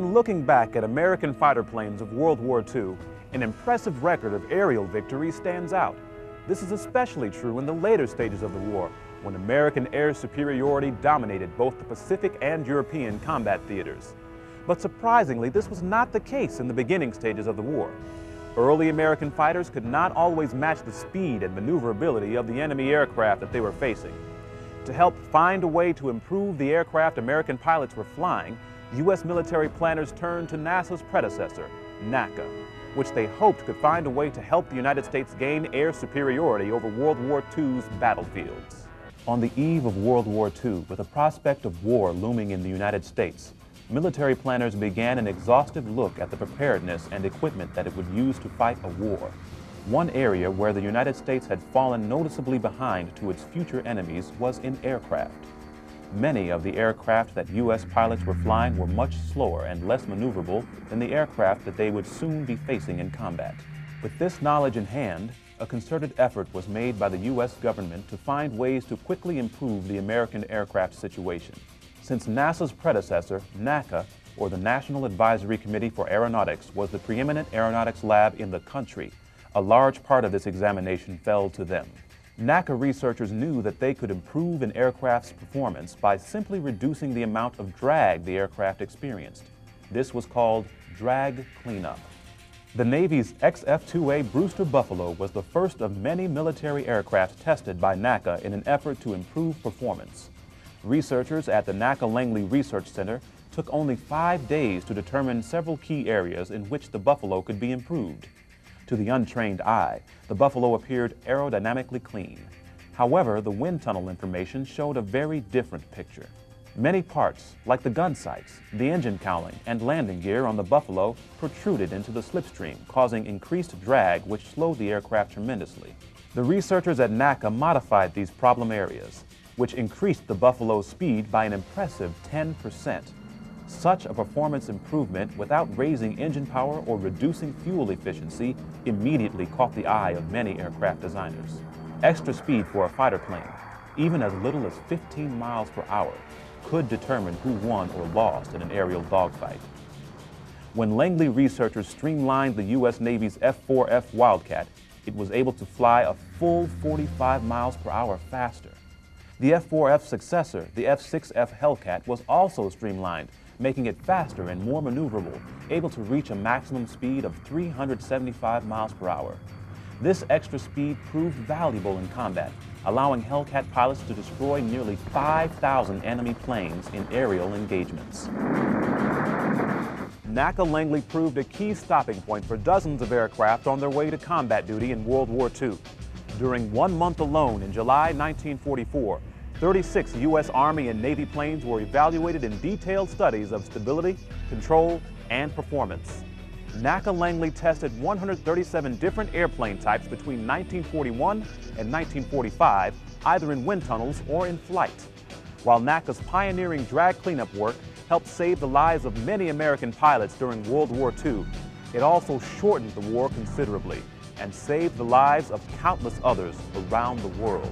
When looking back at American fighter planes of World War II, an impressive record of aerial victory stands out. This is especially true in the later stages of the war, when American air superiority dominated both the Pacific and European combat theaters. But surprisingly, this was not the case in the beginning stages of the war. Early American fighters could not always match the speed and maneuverability of the enemy aircraft that they were facing. To help find a way to improve the aircraft American pilots were flying, U.S. military planners turned to NASA's predecessor, NACA, which they hoped could find a way to help the United States gain air superiority over World War II's battlefields. On the eve of World War II, with the prospect of war looming in the United States, military planners began an exhaustive look at the preparedness and equipment that it would use to fight a war. One area where the United States had fallen noticeably behind to its future enemies was in aircraft. Many of the aircraft that U.S. pilots were flying were much slower and less maneuverable than the aircraft that they would soon be facing in combat. With this knowledge in hand, a concerted effort was made by the U.S. government to find ways to quickly improve the American aircraft situation. Since NASA's predecessor, NACA, or the National Advisory Committee for Aeronautics, was the preeminent aeronautics lab in the country, a large part of this examination fell to them. NACA researchers knew that they could improve an aircraft's performance by simply reducing the amount of drag the aircraft experienced. This was called drag cleanup. The Navy's XF-2A Brewster Buffalo was the first of many military aircraft tested by NACA in an effort to improve performance. Researchers at the NACA Langley Research Center took only 5 days to determine several key areas in which the Buffalo could be improved. To the untrained eye, the Buffalo appeared aerodynamically clean. However, the wind tunnel information showed a very different picture. Many parts, like the gun sights, the engine cowling, and landing gear on the Buffalo protruded into the slipstream, causing increased drag which slowed the aircraft tremendously. The researchers at NACA modified these problem areas, which increased the Buffalo's speed by an impressive 10%. Such a performance improvement without raising engine power or reducing fuel efficiency immediately caught the eye of many aircraft designers. Extra speed for a fighter plane, even as little as 15 miles per hour, could determine who won or lost in an aerial dogfight. When Langley researchers streamlined the U.S. Navy's F-4F Wildcat, it was able to fly a full 45 miles per hour faster. The F-4F successor, the F-6F Hellcat, was also streamlined, making it faster and more maneuverable, able to reach a maximum speed of 375 miles per hour. This extra speed proved valuable in combat, allowing Hellcat pilots to destroy nearly 5,000 enemy planes in aerial engagements. NACA Langley proved a key stopping point for dozens of aircraft on their way to combat duty in World War II. During 1 month alone in July 1944, 36 U.S. Army and Navy planes were evaluated in detailed studies of stability, control, and performance. NACA Langley tested 137 different airplane types between 1941 and 1945, either in wind tunnels or in flight. While NACA's pioneering drag cleanup work helped save the lives of many American pilots during World War II, it also shortened the war considerably and saved the lives of countless others around the world.